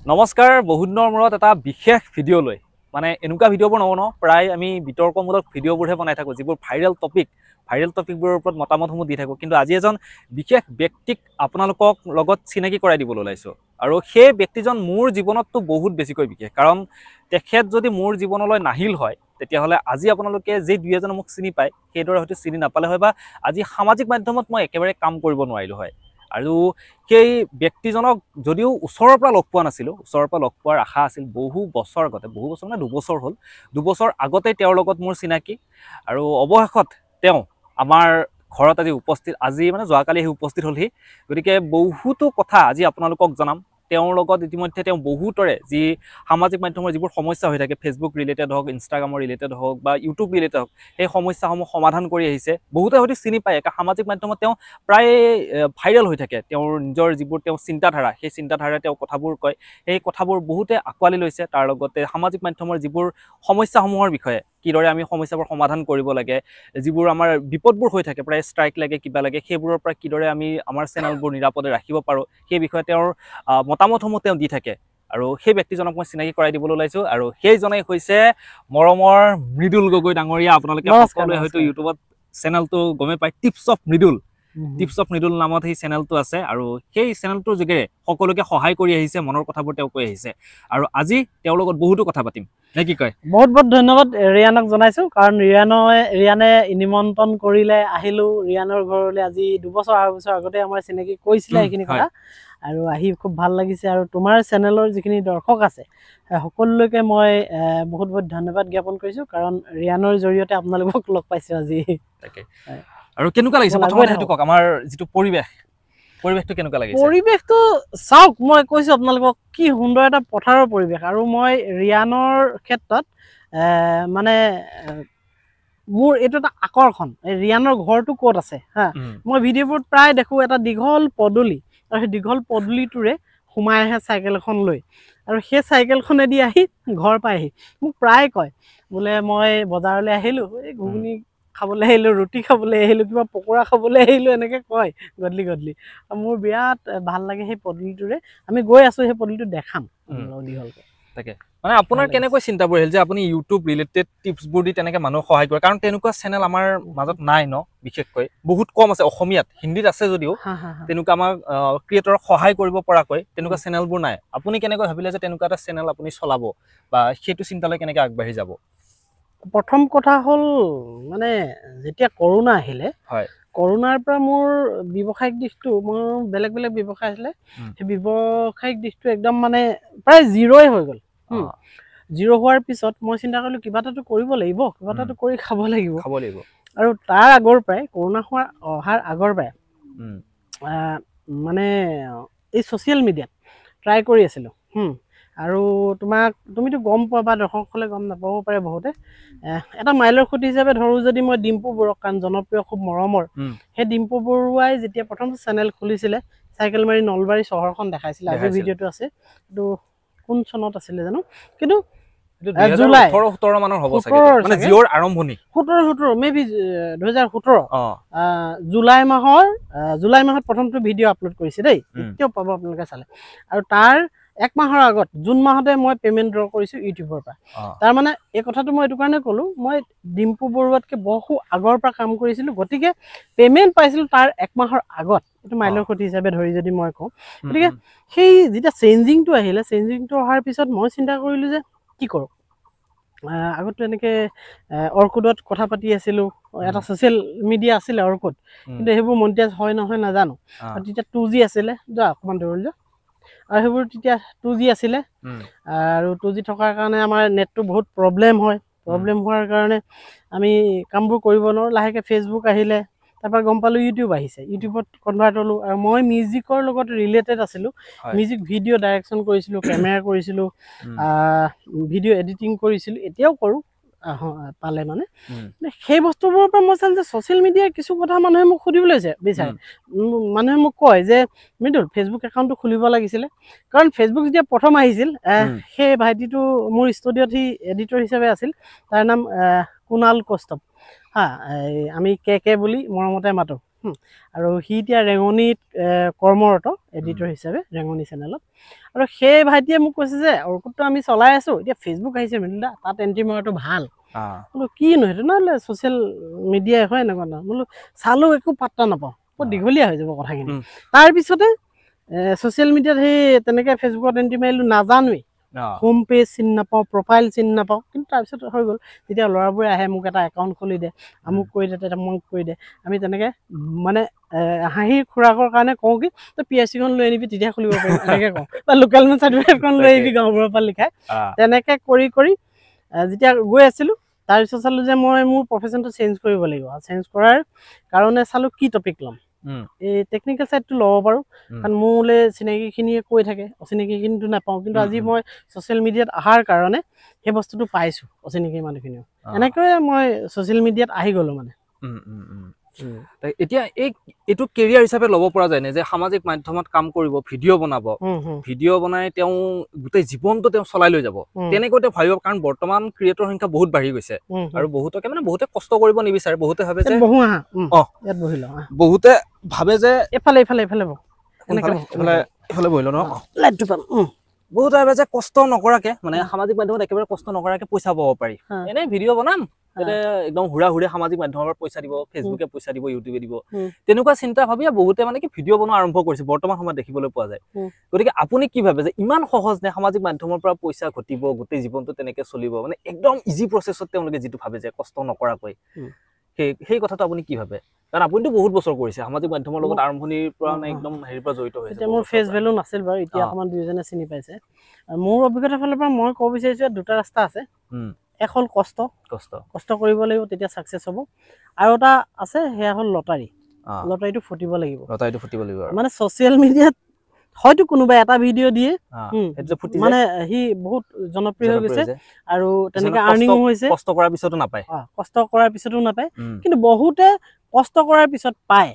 নমস্কাৰ বহুত দিনৰ মূৰত এটা বিশেষ ভিডিঅ' লৈ মানে এনেকুৱা ভিডিঅ'বোৰ নবনাওঁ প্ৰায় আমি বিতৰ্কমূলক ভিডিঅ'বোৰহে বনাই থাকোঁ যিবোৰ ভাইৰেল টপিকবোৰৰ ওপৰত মতামতসমূহ দি থাকোঁ কিন্তু আজি এজন বিশেষ ব্যক্তিক আপোনালোকক লগত চিনাকি কৰাই দিবলৈ ওলাইছোঁ আৰু সেই ব্যক্তিজন মোৰ জীৱনততো বহুত বেছিকৈ বিশেষ কাৰণ তেখেত যদি মোৰ জীৱনলৈ নাহিল হয় তেতিয়াহ'লে আজি আপোনালোকে যে দুই এজনে মোক চিনি পায় সেইদৰে হয়তো চিনি নাপালে হয় বা আজি সামাজিক মাধ্যমত মই একেবাৰে কাম কৰিব নোৱাৰিলোঁ হয় আৰু সেই ব্যক্তিজনক যদিও ওচৰৰ পৰা লগ পোৱা নাছিলোঁ ওচৰৰ পৰা লগ পোৱাৰ আশা আছিল বহু বছৰ আগতে বহু বছৰ মানে দুবছৰ হ'ল দুবছৰ আগতেই তেওঁৰ লগত মোৰ চিনাকি আৰু অৱশেষত তেওঁ আমাৰ ঘৰত আজি উপস্থিত আজি মানে যোৱাকালি আহি উপস্থিত হ'লহি গতিকে বহুতো কথা আজি আপোনালোকক জনাম তেওঁৰ লগত ইতিমধ্যে তেওঁ বহুতৰে যি সামাজিক মাধ্যমৰ যিবোৰ সমস্যা হৈ থাকে ফেচবুক ৰিলেটেড হওক ইনষ্টাগ্ৰামৰ ৰিলেটেড হওক বা ইউটিউব ৰিলেটেড হওক সেই সমস্যাসমূহ সমাধান কৰি আহিছে বহুতে হয়তো চিনি পায় একে সামাজিক মাধ্যমত তেওঁ প্ৰায় ভাইৰেল হৈ থাকে তেওঁৰ নিজৰ যিবোৰ তেওঁ চিন্তাধাৰা সেই চিন্তাধাৰাৰে তেওঁ কথাবোৰ কয় সেই কথাবোৰ বহুতে আঁকোৱালি লৈছে তাৰ লগতে সামাজিক মাধ্যমৰ যিবোৰ সমস্যাসমূহৰ বিষয়ে কিদৰে আমি সমস্যাবোৰ সমাধান কৰিব লাগে যিবোৰ আমাৰ বিপদবোৰ হৈ থাকে প্ৰায় ষ্ট্ৰাইক লাগে কিবা লাগে সেইবোৰৰ পৰা কিদৰে আমি আমাৰ চেনেলবোৰ নিৰাপদে ৰাখিব পাৰোঁ সেই বিষয়ে তেওঁৰ মতামতসমূহ তেওঁ দি থাকে আৰু সেই ব্যক্তিজনক মই চিনাকি কৰাই দিবলৈ ওলাইছোঁ আৰু সেইজনেই হৈছে মৰমৰ মৃদুল গগৈ ডাঙৰীয়া আপোনালোকে সকলোৱে হয়তো ইউটিউবত চেনেলটো গমে পায় টিপছ অফ মৃদুল নামত সেই চেনেলটো আছে আৰু সেই চেনেলটোৰ যোগেৰে সকলোকে সহায় কৰি আহিছে মনৰ কথাবোৰ তেওঁ কৈ আহিছে আৰু আজি তেওঁৰ লগত বহুতো কথা পাতিম নে কি কয় বহুত ধন্যবাদ ৰিয়ানক জনাইছো কাৰণ ৰিয়ানে নিমন্ত্ৰণ কৰিলে আহিলো ৰিয়ানৰ ঘৰলৈ আজি 2 বছৰ 8 বছৰ আগতে আমাৰ চিনাকি কৈছিলে এইখিনি কথা আৰু আহি খুব ভাল লাগিছে আৰু তোমাৰ চেনেলৰ যিখিনি দৰ্শক আছে সকলোলৈকে মই বহুত ধন্যবাদ জ্ঞাপন কৰিছো কাৰণ ৰিয়ানৰ জৰিয়তে আপোনালোকক লগ পাইছো আজি তাকে আৰু কেনেকুৱা লাগিছে প্ৰথমতে সেইটো কওক আমাৰ যিটো পৰিৱেশটো কেনেকুৱা লাগিছে পৰিৱেশটো চাওক মই কৈছো আপোনালোকক কি সুন্দৰ এটা পথাৰৰ পৰিৱেশ আৰু মই ৰিয়ানৰ ক্ষেত্ৰত মানে মোৰ এইটো এটা আকৰ্ষণ ৰিয়ানৰ ঘৰটো ক'ত আছে হা মই ভিডিঅ'বোৰত প্ৰায় দেখো এটা দীঘল পদূলি আৰু সেই দীঘল পদূলিটোৰে সোমাই আহে চাইকেল এখন লৈ আৰু সেই চাইকেলখনেদি আহি ঘৰ পাইহি মোক প্ৰায় কয় বোলে মই বজাৰলৈ আহিলো এই ঘুগুনি খাবলৈ আহিলো ৰুটি খাবলৈ আহিলো কিবা পকোৰা খাবলৈ আহিলো এনেকে কয় গধূলি মোৰ বিৰাট ভাল লাগে সেই পদূলিটোৰে আমি গৈ আছো সেই পদূলিটো দেখাম দীঘলকে তাকে মানে আপোনাৰ কেনেকৈ চিন্তাবোৰ আহিল যে আপুনি ইউটিউব ৰিলেটেড টিপছবোৰ দি তেনেকৈ মানুহক সহায় কৰে কাৰণ তেনেকুৱা চেনেল আমাৰ মাজত নাই ন বিশেষকৈ বহুত কম আছে অসমীয়াত হিন্দীত আছে যদিও তেনেকুৱা আমাৰ ক্ৰিয়েটৰক সহায় কৰিব পৰাকৈ তেনেকুৱা চেনেলবোৰ নাই আপুনি কেনেকৈ ভাবিলে যে তেনেকুৱা এটা চেনেল আপুনি চলাব বা সেইটো চিন্তালৈ কেনেকৈ আগবাঢ়ি যাব প্ৰথম কথা হ'ল মানে যেতিয়া কৰোণা আহিলে হয় কৰোণাৰ পৰা মোৰ ব্যৱসায়িক দিশটো মোৰ বেলেগ ব্যৱসায় আছিলে সেই ব্যৱসায়িক দিশটো একদম মানে প্ৰায় জিৰ'ই হৈ গ'ল জিৰ' হোৱাৰ পিছত মই চিন্তা কৰিলো কিবা এটাতো কৰিব লাগিব কিবা এটাতো কৰি খাব লাগিব আৰু তাৰ আগৰ পৰাই কৰোণা অহাৰ আগৰ পৰাই মানে এই ছ'চিয়েল মিডিয়াত ট্ৰাই কৰি আছিলোঁ আৰু তুমিতো গম পোৱা বা দৰ্শকসকলে গম নাপাব পাৰে বহুতে এটা মাইলৰ খুঁটি হিচাপে ধৰোঁ যদি মই ডিম্পু বৰুৱা কাৰণ জনপ্ৰিয় খুব মৰমৰ সেই ডিম্পু বৰুৱাই যেতিয়া প্ৰথম চেনেল খুলিছিলে চাইকেল মাৰি নলবাৰী চহৰখন দেখাইছিলে আজি ভিডিঅ'টো আছে এইটো কোন চনত আছিলে জানো কিন্তু জুলাই 17 মানৰ হ'ব চাগে মানে জিঅ'ৰ আৰম্ভণি 17 মেবি 2017 জুলাই মাহত প্ৰথমটো ভিডিঅ' আপলোড কৰিছে দেই এতিয়াও পাব আপোনালোকে চালে আৰু তাৰ 1 মাহৰ আগত জুন মাহতে মই পেমেণ্ট ড্ৰ কৰিছোঁ ইউটিউবৰ পৰা তাৰ মানে এই কথাটো মই এইটো কাৰণে ক'লোঁ মই ডিম্পু বৰুৱাতকৈ বহু আগৰ পৰা কাম কৰিছিলোঁ গতিকে পেমেণ্ট পাইছিলোঁ তাৰ 1 মাহৰ আগত এইটো মাইলৰ খুঁটি হিচাপে ধৰি যদি মই কওঁ গতিকে সেই যেতিয়া চেঞ্জিংটো আহিলে চেঞ্জিংটো অহাৰ পিছত মই চিন্তা কৰিলোঁ যে কি কৰোঁ আগতো এনেকৈ অৰ্কুডত কথা পাতি আছিলোঁ এটা ছ'চিয়েল মিডিয়া আছিলে অৰ্কুড কিন্তু সেইবোৰ মনিটাইজ হয় নহয় নাজানো আৰু তেতিয়া 2G আছিলে অকণমান দৌৰিল আৰু সেইবোৰ তেতিয়া 2G আছিলে আৰু 2G থকাৰ কাৰণে আমাৰ নেটটো বহুত প্ৰব্লেম হোৱাৰ কাৰণে আমি কামবোৰ কৰিব নোৱাৰোঁ লাহেকৈ ফেচবুক আহিলে তাৰপৰা গম পালোঁ ইউটিউব আহিছে ইউটিউবত কনভাৰ্ট হ'লোঁ আৰু মই মিউজিকৰ লগত ৰিলেটেড আছিলোঁ মিউজিক ভিডিঅ' ডাইৰেকশ্যন কৰিছিলোঁ কেমেৰা কৰিছিলোঁ ভিডিঅ' এডিটিং কৰিছিলোঁ এতিয়াও কৰোঁ পালে মানে সেই বস্তুবোৰৰ পৰা মই চালোঁ যে ছ'চিয়েল মিডিয়াৰ কিছু কথা মানুহে মোক সুধিবলৈ বিচাৰে মানুহে মোক কয় যে মৃদুল ফেচবুক একাউণ্টটো খুলিব লাগিছিলে কাৰণ ফেচবুক যেতিয়া প্ৰথম আহিছিল সেই ভাইটিটো মোৰ ষ্টুডিঅ'ত সি এডিটৰ হিচাপে আছিল তাৰ নাম কুণাল কষ্টপ আমি কে বুলি মৰমতে মাতোঁ আৰু সি এতিয়া ৰেঙনিত কৰ্মৰত এডিটৰ হিচাপে ৰেঙনি চেনেলত আৰু সেই ভাইটিয়ে মোক কৈছে যে অৰ্কুটটো আমি চলাই আছোঁ এতিয়া ফেচবুক আহিছে মৃদুলদা তাত এণ্ট্ৰি মৰাটো ভাল বোলো কিনো সেইটো নহ'লে ছ'চিয়েল মিডিয়াই হয় এনেকুৱা নহয় বোলো চালোঁ একো পাত্তা নাপাওঁ বৰ দীঘলীয়া হৈ যাব কথাখিনি তাৰপিছতে ছ'চিয়েল মিডিয়াত সেই তেনেকৈ ফেচবুকত এণ্ট্ৰি মাৰিলোঁ নাজানোৱেই হোম পেজ চিনি নাপাওঁ প্ৰফাইল চিনি নাপাওঁ কিন্তু তাৰপিছত হৈ গ'ল যেতিয়া ল'ৰাবোৰে আহে মোক এটা একাউণ্ট খুলি দে আমুক কৰি দে তেতিয়া মোক কৰি দে আমি তেনেকৈ মানে হাঁহিৰ খোৰাকৰ কাৰণে কওঁ কি তই PIC-খন লৈ আনিবি তেতিয়া খুলিব পাৰিম এনেকৈ কওঁ বা লোকেল মেন চাৰ্টিফিকেটখন লৈ আহিবি গাঁওবোৰৰ পৰা লিখাই তেনেকৈ কৰি কৰি যেতিয়া গৈ আছিলোঁ তাৰপিছত চালোঁ যে মই মোৰ প্ৰফেশ্যনটো চেঞ্জ কৰিব লাগিব আৰু চেঞ্জ কৰাৰ কাৰণে চালোঁ কি টপিক ল'ম এই টেকনিকেল ছাইডটো ল'ব পাৰোঁ কাৰণ মোলৈ চিনাকিখিনিয়ে কৈ থাকে অচিনাকিখিনিতো নাপাওঁ কিন্তু আজি মই ছ'চিয়েল মিডিয়াত অহাৰ কাৰণে সেই বস্তুটো পাইছোঁ অচিনাকি মানুহখিনিও এনেকৈয়ে মই ছ'চিয়েল মিডিয়াত আহি গ'লোঁ মানে এতিয়া এইটো কেৰিয়াৰ হিচাপে ল'ব পৰা যায় নে যে সামাজিক মাধ্যমত কাম কৰিব ভিডিঅ' বনাব ভিডিঅ' বনাই তেওঁ গোটেই জীৱনটো তেওঁ চলাই লৈ যাব তেনেকৈ তেওঁ ভাবিব কাৰণ বৰ্তমান ক্ৰিয়েটৰ সংখ্যা বহুত বাঢ়ি গৈছে আৰু বহুতকে মানে বহুতে কষ্ট কৰিব নিবিচাৰে বহুতে ভাবে যে বহুতে ভাবে যে এফালে এফালে এফালে এফালে বহিল ন বহুত ভাবে যে কষ্ট নকৰাকে মানে সামাজিক মাধ্যমত একেবাৰে কষ্ট নকৰাকে পইচা পাব পাৰি এনেই ভিডিঅ' বনাম একদম হুৰা হুৰে সামাজিক মাধ্যমৰ পইচা দিব ফেচবুকে পইচা দিব ইউটিউবে দিব তেনেকুৱা চিন্তা ভাবিয়ে বহুতে মানে কি ভিডিঅ' বনোৱা আৰম্ভ কৰিছে বৰ্তমান সময়ত দেখিবলৈ পোৱা যায় গতিকে আপুনি কি ভাবে যে ইমান সহজ নে সামাজিক মাধ্যমৰ পৰা পইচা ঘটিব গোটেই জীৱনটো তেনেকে চলিব মানে একদম ইজি প্ৰচেছত তেওঁলোকে যিটো ভাবে যে কষ্ট নকৰাকৈ সেই কথাটো আপুনি কি ভাবে কাৰণ আপুনিতো বহুত বছৰ কৰিছে সামাজিক মাধ্যমৰ লগত আৰম্ভণিৰ পৰা মানে একদম হেৰিৰ পৰা জড়িত হৈছে এতিয়া মোৰ ফেচ ভেলু নাছিল বাৰু এতিয়া অকণমান দুয়োজনে চিনি পাইছে মোৰ অভিজ্ঞতাৰ ফালৰ পৰা মই ক'ব বিচাৰিছোঁ দুটা ৰাস্তা আছে এক হ'ল কষ্ট কৰিব লাগিব তেতিয়া ছাকচেছ হ'ব আৰু এটা আছে সেয়া হ'ল লটাৰীটো ফুটিব লাগিব মানে ছ'চিয়েল মিডিয়াত হয়তো কোনোবাই এটা ভিডিঅ' দিয়ে মানে সি বহুত জনপ্ৰিয় হৈ গৈছে আৰু তেনেকৈ আৰ্নিঙো হৈছে কষ্ট কৰাৰ পিছতো নাপায় কিন্তু বহুতে কষ্ট কৰাৰ পিছত পায়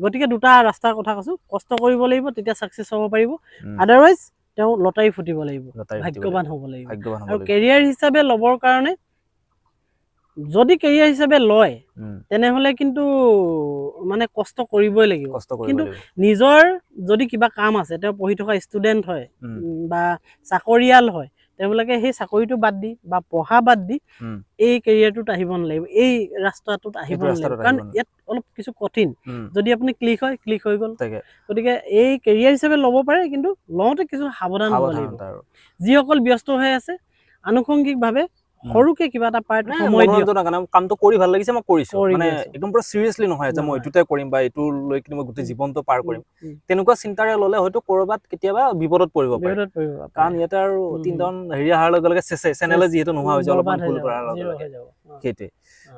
গতিকে দুটা ৰাস্তাৰ কথা কৈছোঁ কষ্ট কৰিব লাগিব তেতিয়া ছাকচেছ হ'ব পাৰিব আদাৰৱাইজ তেওঁ লটাৰী ফুটিব লাগিব ভাগ্যৱান হ'ব লাগিব আৰু কেৰিয়াৰ হিচাপে ল'বৰ কাৰণে যদি কেৰিয়াৰ হিচাপে লয় তেনেহ'লে কিন্তু মানে কষ্ট কৰিবই লাগিব কিন্তু নিজৰ যদি কিবা কাম আছে তেওঁ পঢ়ি থকা ষ্টুডেণ্ট হয় বা চাকৰিয়াল হয় তেওঁলোকে সেই চাকৰিটো বাদ দি বা পঢ়া বাদ দি এই কেৰিয়াৰটোত আহিব নালাগিব এই ৰাস্তাটোত আহিব নালাগিব কাৰণ ইয়াত অলপ কিছু কঠিন যদি আপুনি ক্লিক হৈ গ'ল গতিকে এই কেৰিয়াৰ হিচাপে ল'ব পাৰে কিন্তু লওঁতে কিছু সাৱধান হ'ব লাগিব যিসকল ব্যস্ত হৈ আছে আনুষংগিকভাৱে সৰুকে কিবা এটা পাৰ্ট সময় দিয়ক কামটো কৰি ভাল লাগিছে মই কৰিছো মানে একদম পুৰা সিৰিয়াসলি নহয় যে মই এটোতে কৰিম বা এটো লৈ কিনে মই গোটেই জীৱনটো পাৰ কৰিম তেনেকুৱা চিন্তাৰে ল'লে হয়তো কৰবাত কেতিয়াবা বিপদত পৰিব পাৰে কাৰণ ইয়াতে আৰু তিনজন হেৰি আহাৰ লগে লগে চেনেলে যিহেতু নোহোৱা হৈ যায় অলপমান ভুল কৰাৰ লগে লগে সেইটোৱে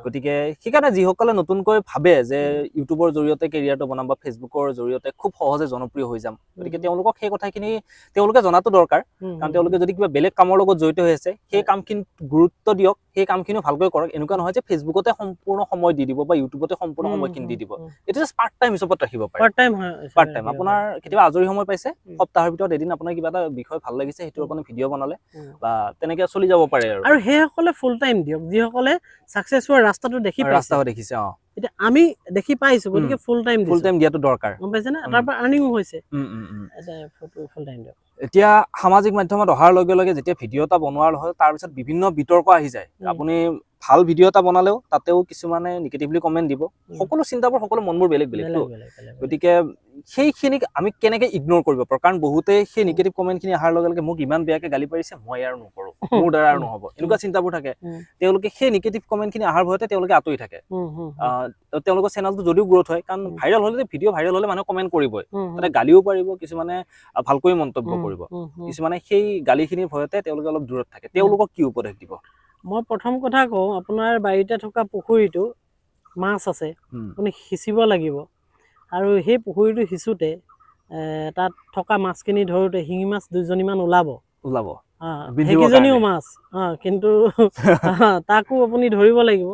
গতিকে সেইকাৰণে যিসকলে নতুনকৈ ভাবে যে ইউটিউবৰ জৰিয়তে কেৰিয়াৰটো বনাম বা ফেচবুকৰ জৰিয়তে খুব সহজে জনপ্ৰিয় হৈ যাম গতিকে তেওঁলোকক সেই কথাখিনি তেওঁলোকে জনাটো দৰকাৰ কাৰণ তেওঁলোকে যদি কিবা বেলেগ কামৰ লগত জড়িত হৈ আছে সেই কামখিনি গুৰুত্ব দিয়ক সেই কামখিনি ভালকৈ কৰক এনেকুৱা নহয় যে ফেচবুকতে সম্পূৰ্ণ সময় দি দিব বা ইউটিউবতে সম্পূৰ্ণ সময়খিনি দি দিব এইটো জাষ্ট পাৰ্ট টাইম হিচাপত ৰাখিব পাৰে পাৰ্ট টাইম আপোনাৰ কেতিয়াবা আজৰি সময় পাইছে সপ্তাহৰ ভিতৰত এদিন আপোনাৰ কিবা এটা বিষয় ভাল লাগিছে সেইটো আপুনি ভিডিঅ' বনালে বা তেনেকৈ চলি যাব পাৰে আৰু সেইসকলে ফুল টাইম দিয়ক যিসকলে ছাকচেছ হোৱাৰ ৰাস্তাটো দেখিছে এতিয়া আমি দেখি পাইছো গতিকে ফুল টাইম দিয়াটো দৰকাৰ গম পাইছে নে তাৰ পৰা আৰ্নিঙো হৈছে ফুল টাইম দিয়ক এতিয়া সামাজিক মাধ্যমত অহাৰ লগে লগে যেতিয়া ভিডিঅ' এটা বনোৱাৰ হয় তাৰপিছত বিভিন্ন বিতৰ্ক আহি যায় আপুনি ভাল ভিডিঅ' এটা বনালেও তাতেও কিছুমানে নিগেটিভলি কমেণ্ট দিব সকলো চিন্তাবোৰ সকলো মনবোৰ বেলেগ বেলেগটো গতিকে সেইখিনিক আমি কেনেকৈ ইগন'ৰ কৰিব পাৰোঁ কাৰণ বহুতে সেই নিগেটিভ কমেণ্টখিনি অহাৰ লগে লগে মোক ইমান বেয়াকৈ গালি পাৰিছে মই আৰু নকৰোঁ মোৰ দ্বাৰা আৰু নহ'ব এনেকুৱা চিন্তাবোৰ থাকে তেওঁলোকে সেই নিগেটিভ কমেণ্টখিনি অহাৰ ভয়তে তেওঁলোকে আঁতৰি থাকে তেওঁলোকৰ চেনেলটো যদিও গ্ৰ'থ হয় কাৰণ ভাইৰেল হ'লে ভিডিঅ' ভাইৰেল হ'লে মানুহে কমেণ্ট কৰিবই তাতে গালিও পাৰিব কিছুমানে ভালকৈ মন্তব্য কৰিব কিছুমানে সেই গালিখিনিৰ ভয়তে তেওঁলোকে অলপ দূৰত থাকে তেওঁলোকক কি উপদেশ দিব মই প্ৰথম কথা কওঁ আপোনাৰ বাৰীতে থকা পুখুৰীটো মাছ আছে আপুনি সিঁচিব লাগিব আৰু সেই পুখুৰীটো সিঁচোতে তাত থকা মাছখিনি ধৰোঁতে শিঙি মাছ দুজনীমান ওলাব সেইকেইজনীও মাছ কিন্তু তাকো আপুনি ধৰিব লাগিব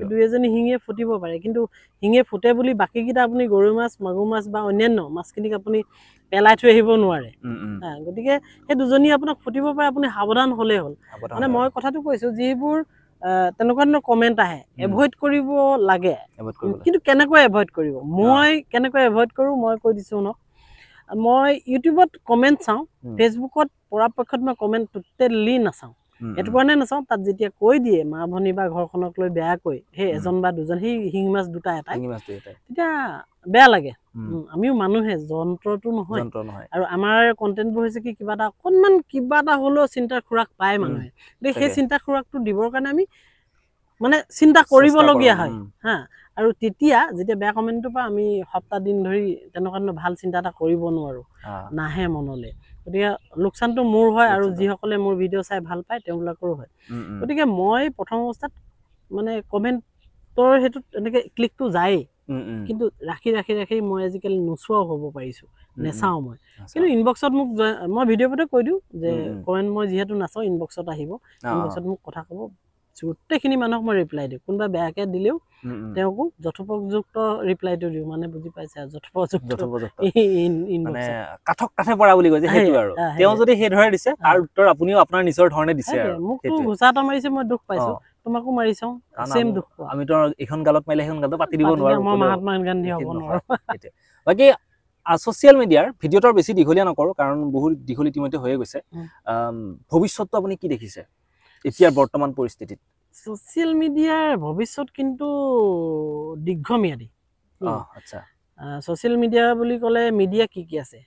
দুই এজনী শিঙিয়ে ফুটিব পাৰে কিন্তু শিঙিয়ে ফুটে বুলি বাকীকেইটা আপুনি গৰৈ মাছ মাগুৰ মাছ বা অন্যান্য মাছখিনিক আপুনি পেলাই থৈ আহিব নোৱাৰে গতিকে সেই দুজনী আপোনাক ফুটিব পাৰে আপুনি সাৱধান হ'লেই হ'ল মানে মই কথাটো কৈছোঁ যিবোৰ তেনেকুৱা ধৰণৰ কমেণ্ট আহে এভইড কৰিব লাগে এভইড কৰিব লাগে কিন্তু কেনেকৈ এভইড কৰিব মই কেনেকৈ এভইড কৰোঁ মই কৈ দিছোঁ ন মই ইউটিউবত কমেণ্ট চাওঁ ফেচবুকত পৰাপক্ষত মই কমেণ্ট টোটেলি নাচাওঁ এইটো কাৰণে নাচাওঁ তাত যেতিয়া কৈ দিয়ে মা ভনী বা ঘৰখনক লৈ বেয়াকৈ সেই এজন বা দুজন সেই শিঙি মাছ দুটা এটাই তেতিয়া বেয়া লাগে আমিও মানুহে যন্ত্ৰটো নহয় আৰু আমাৰ কণ্টেণ্টবোৰ হৈছে কি কিবা এটা অকণমান কিবা এটা হ'লেও চিন্তাৰ খোৰাক পায় মানুহে সেই চিন্তা খোৰাকটো দিবৰ কাৰণে আমি মানে চিন্তা কৰিবলগীয়া হয় হা আৰু তেতিয়া যেতিয়া বেয়া কমেণ্টটোৰ পৰা আমি সপ্তাহ দিন ধৰি তেনেকুৱা ধৰণৰ ভাল চিন্তা এটা কৰিব নোৱাৰোঁ নাহে মনলৈ গতিকে লোকচানটো মোৰ হয় আৰু যিসকলে মোৰ ভিডিঅ' চাই ভাল পায় তেওঁলোকৰো হয় গতিকে মই প্ৰথম অৱস্থাত মানে কমেণ্টৰ সেইটোত এনেকৈ ক্লিকটো যায়েই কিন্তু ৰাখি ৰাখি ৰাখি মই আজিকালি নোচোৱাও হ'ব পাৰিছোঁ নেচাওঁ মই কিন্তু ইনবক্সত মোক মই ভিডিঅ'তে কৈ দিওঁ যে কমেণ্ট মই যিহেতু নাচাওঁ ইনবক্সত আহিব ইনবক্সত মোক কথা ক'ব গোটেইখিনি মানুহক মই ৰিপ্লাই দিওঁ কোনোবা বেয়াকৈ দিলেও তেওঁকো যথোপযুক্ত ৰিপ্লাইটো দিওঁ মানে বুজি পাইছে যথোপযুক্ত মানে কাঠক কাঠে পৰা বুলি কয় যে সেইটো আৰু তেওঁ যদি সেই ধৰণে দিছে তাৰ উত্তৰ আপুনিও আপোনাৰ নিজৰ ধৰণে দিছে আৰু মোকতো ঘুচা এটা মাৰিছে মই দুখ পাইছোঁ তোমাকো মাৰি চাওঁ সেম দুখ পোৱা আমিতো এইখন গালত মাৰিলে সেইখন গালত পাতি দিব নোৱাৰোঁ মই মহাত্মা গান্ধী হ'ব নোৱাৰোঁ বাকী ছ'চিয়েল মিডিয়াৰ ভিডিঅ'টো বেছি দীঘলীয়া নকৰোঁ কাৰণ বহুত দীঘল ইতিমধ্যে হৈয়ে গৈছে ভৱিষ্যতটো আপুনি কি দেখিছে এতিয়াৰ বৰ্তমান পৰিস্থিতিত ছ'চিয়েল মিডিয়াৰ ভৱিষ্যত কিন্তু দীৰ্ঘম্যাদী আচ্ছা ছ'চিয়েল মিডিয়া বুলি ক'লে মিডিয়া কি কি আছে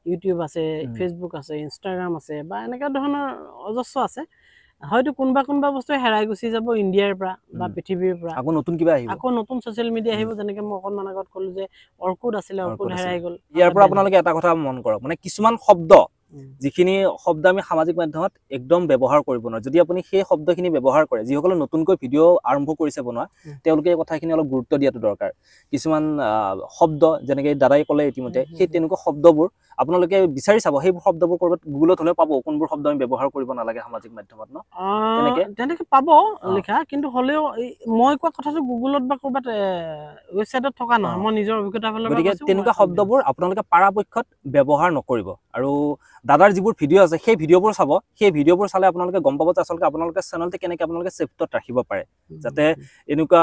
ইউটিউব আছে ফেচবুক আছে ইনষ্টাগ্ৰাম আছে বা এনেকুৱা ধৰণৰ অজস্ৰ আছে হয়তো কোনোবা কোনোবা বস্তু হেৰাই গুচি যাব ইণ্ডিয়াৰ পৰা বা পৃথিৱীৰ পৰা আকৌ নতুন কিবা আহিব আকৌ নতুন ছ'চিয়েল মিডিয়া আহিব যেনেকৈ মই অকণমান আগত ক'লোঁ যে অৰ্কুড আছিলে অৰ্কুড হেৰাই গ'ল ইয়াৰ পৰা আপোনালোকে এটা কথা মন কৰক মানে কিছুমান শব্দ যিখিনি শব্দ আমি সামাজিক মাধ্যমত একদম ব্যৱহাৰ কৰিব নোৱাৰোঁ যদি আপুনি সেই শব্দখিনি ব্যৱহাৰ কৰে যিসকলে নতুনকৈ ভিডিঅ' আৰম্ভ কৰিছে বনোৱা তেওঁলোকে এই কথাখিনি অলপ গুৰুত্ব দিয়াটো দৰকাৰ কিছুমান শব্দ যেনেকৈ দাদাই ক'লে ইতিমধ্যে সেই তেনেকুৱা শব্দবোৰ আপোনালোকে বিচাৰি চাব সেইবোৰ শব্দবোৰ ক'ৰবাত গুগলত হ'লেও পাব কোনবোৰ শব্দ আমি ব্যৱহাৰ কৰিব নালাগে সামাজিক মাধ্যমত ন তেনেকৈ পাব লিখা কিন্তু হ'লেও মই কোৱা কথাটো গুগলত বা ক'ৰবাত ৱেবছাইটত থকা নহয় মই নিজৰ অভিজ্ঞতাৰ ফালৰ পৰা গতিকে তেনেকুৱা শব্দবোৰ আপোনালোকে পৰাপক্ষত ব্যৱহাৰ নকৰিব আৰু দাদাৰ যিবোৰ ভিডিঅ' আছে সেই ভিডিঅ'বোৰ চাব সেই ভিডিঅ'বোৰ চালে আপোনালোকে গম পাব যে আচলতে আপোনালোকে চেনেলটো কেনেকৈ আপোনালোকে ছেফটত ৰাখিব পাৰে যাতে এনেকুৱা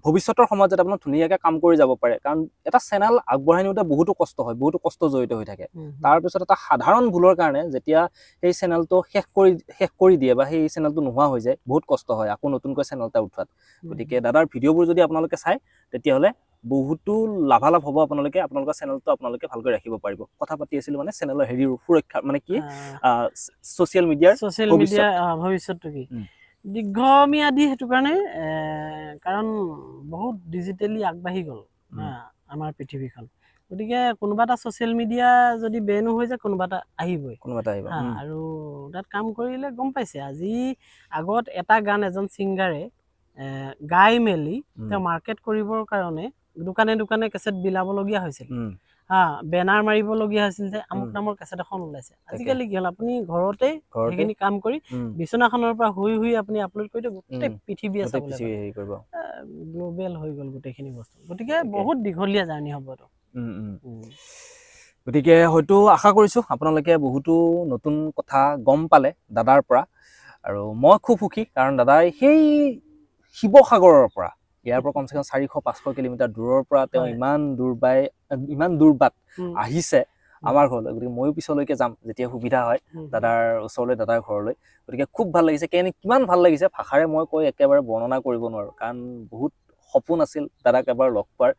ভৱিষ্যতৰ সময়ত যাতে আপোনালোকে ধুনীয়াকৈ কাম কৰি যাব পাৰে কাৰণ এটা চেনেল আগবঢ়াই নিওঁতে বহুতো কষ্ট হয় বহুতো কষ্ট জড়িত হৈ থাকে তাৰপিছত এটা সাধাৰণ ভুলৰ কাৰণে যেতিয়া সেই চেনেলটো শেষ কৰি দিয়ে বা সেই চেনেলটো নোহোৱা হৈ যায় বহুত কষ্ট হয় আকৌ নতুনকৈ চেনেল এটা উঠোৱাত গতিকে দাদাৰ ভিডিঅ'বোৰ যদি আপোনালোকে চায় তেতিয়াহ'লে বহুতো লাভালাভ হ'ব আপোনালোকে আপোনালোকৰ চেনেলটো আপোনালোকে ভালকৈ ৰাখিব পাৰিব কথা পাতি আছিলোঁ মানে চেনেলৰ হেৰিৰ সুৰক্ষা মানে কি ছ'চিয়েল মিডিয়াৰ ভৱিষ্যতটো কি দীৰ্ঘম্যাদী সেইটো কাৰণে কাৰণ বহুত ডিজিটেলি আগবাঢ়ি গ'ল আমাৰ পৃথিৱীখন গতিকে কোনোবা এটা ছ'চিয়েল মিডিয়া যদি বেনো হৈ যায় কোনোবা এটা আহিবই আৰু তাত কাম কৰিলে গম পাইছে আজি আগত এটা গান এজন ছিংগাৰে গাই মেলি তেওঁ মাৰ্কেট কৰিবৰ কাৰণে দোকানে দোকানে কেছেট বিলাবলগীয়া হৈছিল বেনাৰ মাৰিবলগীয়া হৈছিল যে আমুক নামৰ কেছেট এখন ওলাইছে আজিকালি কি হ'ল আপুনি ঘৰতে সেইখিনি কাম কৰি বিচনাখনৰ পৰা শুই শুই আপুনি আপলোড কৰি দিয়ক গোটেই পৃথিৱীয়ে চাবলৈ গ্ল'বেল হৈ গ'ল গোটেইখিনি বস্তু গতিকে বহুত দীঘলীয়া জাৰ্ণি হ'ব এইটো গতিকে হয়তো আশা কৰিছোঁ আপোনালোকে বহুতো নতুন কথা গম পালে দাদাৰ পৰা আৰু মই খুব সুখী কাৰণ দাদাই সেই শিৱসাগৰৰ পৰা ইয়াৰ পৰা কমচে কম 400-500 কিলোমিটাৰ দূৰৰ পৰা তেওঁ ইমান দূৰ বাট আহিছে আমাৰ ঘৰলৈ গতিকে ময়ো পিছলৈকে যাম যেতিয়া সুবিধা হয় দাদাৰ ওচৰলৈ দাদাৰ ঘৰলৈ গতিকে খুব ভাল লাগিছে কিমান ভাল লাগিছে ভাষাৰে মই কৈ একেবাৰে বৰ্ণনা কৰিব নোৱাৰোঁ কাৰণ বহুত সপোন আছিল দাদাক এবাৰ লগ পোৱাৰ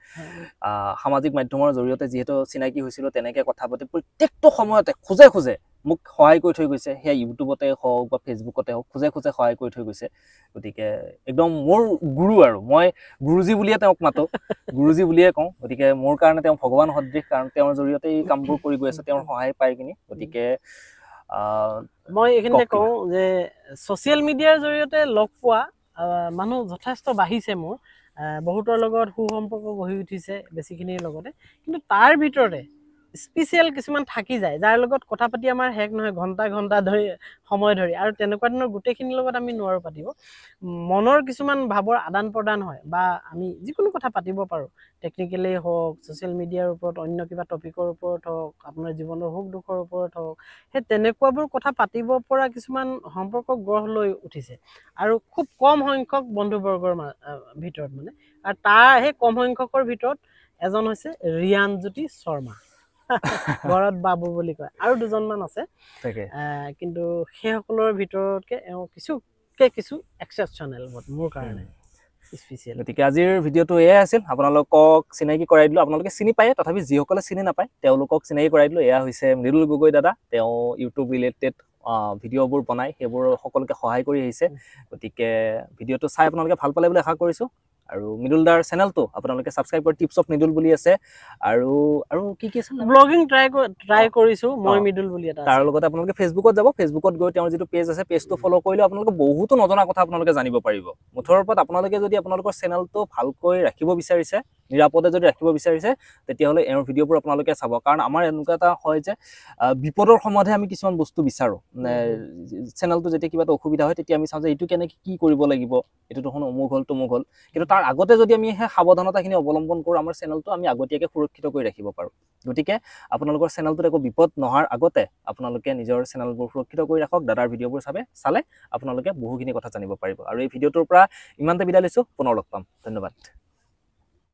সামাজিক মাধ্যমৰ জৰিয়তে যিহেতু চিনাকি হৈছিলোঁ তেনেকৈ কথা পাতি প্ৰত্যেকটো সময়তে খোজে খোজে মোক সহায় কৰি থৈ গৈছে সেয়া ইউটিউবতে হওক বা ফেচবুকতে হওক খোজে খোজে সহায় কৰি থৈ গৈছে গতিকে একদম মোৰ গুৰু আৰু মই গুৰুজী বুলিয়ে তেওঁক মাতোঁ গুৰুজী বুলিয়ে কওঁ গতিকে মোৰ কাৰণে তেওঁ ভগৱান সদৃশ কাৰণ তেওঁৰ জৰিয়তে এই কামবোৰ কৰি গৈ আছে তেওঁৰ সহায় পাই কিনি গতিকে মই এইখিনিতে কওঁ যে ছ'চিয়েল মিডিয়াৰ জৰিয়তে লগ পোৱা মানুহ যথেষ্ট বাঢ়িছে মোৰ বহুতৰ লগত সুসম্পৰ্ক গঢ়ি উঠিছে বেছিখিনিৰ লগতে কিন্তু তাৰ ভিতৰতে স্পেচিয়েল কিছুমান থাকি যায় যাৰ লগত কথা পাতি আমাৰ শেষ নহয় ঘণ্টা ঘণ্টা ধৰি সময় ধৰি আৰু তেনেকুৱা ধৰণৰ গোটেইখিনিৰ লগত আমি নোৱাৰোঁ পাতিব মনৰ কিছুমান ভাৱৰ আদান প্ৰদান হয় বা আমি যিকোনো কথা পাতিব পাৰোঁ টেকনিকেলি হওক ছ'চিয়েল মিডিয়াৰ ওপৰত অন্য কিবা টপিকৰ ওপৰত হওক আপোনাৰ জীৱনৰ সুখ দুখৰ ওপৰত হওক সেই তেনেকুৱাবোৰ কথা পাতিব পৰা কিছুমান সম্পৰ্ক গঢ় লৈ উঠিছে আৰু খুব কম সংখ্যক বন্ধুবৰ্গৰ ভিতৰত মানে আৰু তাৰ সেই কম সংখ্যকৰ ভিতৰত এজন হৈছে ৰিয়ানজ্যোতি শৰ্মা ঘৰত বাবু বুলি কয় আৰু দুজনমান আছে কিন্তু সেইসকলৰ ভিতৰতকে কিছু এক্সেপশ্যনেল মোৰ কাৰণে স্পেচিয়েল গতিকে আজিৰ ভিডিঅ'টো এয়াই আছিল আপোনালোকক চিনাকি কৰাই দিলোঁ আপোনালোকে চিনি পায় তথাপি যিসকলে চিনি নাপায় তেওঁলোকক চিনাকি কৰাই দিলোঁ এয়া হৈছে মৃদুল গগৈ দাদা তেওঁ ইউটিউব ৰিলেটেড ভিডিঅ'বোৰ বনায় সেইবোৰ সকলোকে সহায় কৰি আহিছে গতিকে ভিডিঅ'টো চাই আপোনালোকে ভাল পালে বুলি আশা কৰিছোঁ আৰু মৃদুল দাৰ চেনেলটো আপোনালোকে ছাবস্ক্ৰাইব কৰি টিপছ অফ মৃদুল বুলি আছে আৰু কি আছে ব্লগিং ট্ৰাই কৰিছোঁ মই মৃদুল বুলি এটা তাৰ লগতে আপোনালোকে ফেচবুকত যাব ফেচবুকত গৈ তেওঁৰ যিটো পেজ আছে পেজটো ফ'ল' কৰিলে আপোনালোকে বহুতো নজনা কথা আপোনালোকে জানিব পাৰিব মুঠৰ ওপৰত আপোনালোকে যদি আপোনালোকৰ চেনেলটো ভালকৈ ৰাখিব বিচাৰিছে নিৰাপদে যদি ৰাখিব বিচাৰিছে তেতিয়াহ'লে এওঁৰ ভিডিঅ'বোৰ আপোনালোকে চাব কাৰণ আমাৰ এনেকুৱা এটা হয় যে বিপদৰ সময়তহে আমি কিছুমান বস্তু বিচাৰোঁ চেনেলটো যেতিয়া কিবা এটা অসুবিধা হয় তেতিয়া আমি চাওঁ যে এইটো কেনেকৈ কি কৰিব লাগিব এইটো দেখোন অমুক হ'ল তমুক হ'ল কিন্তু তাৰ আগতে যদি আমি সেই সাৱধানতাখিনি অৱলম্বন কৰোঁ আমাৰ চেনেলটো আমি আগতীয়াকৈ সুৰক্ষিত কৰি ৰাখিব পাৰোঁ গতিকে আপোনালোকৰ চেনেলটোত একো বিপদ নহাৰ আগতে আপোনালোকে নিজৰ চেনেলবোৰ সুৰক্ষিত কৰি ৰাখক দাদাৰ ভিডিঅ'বোৰ চালে আপোনালোকে বহুখিনি কথা জানিব পাৰিব আৰু এই ভিডিঅ'টোৰ পৰা ইমানতে বিদায় লৈছোঁ পুনৰ লগ পাম ধন্যবাদ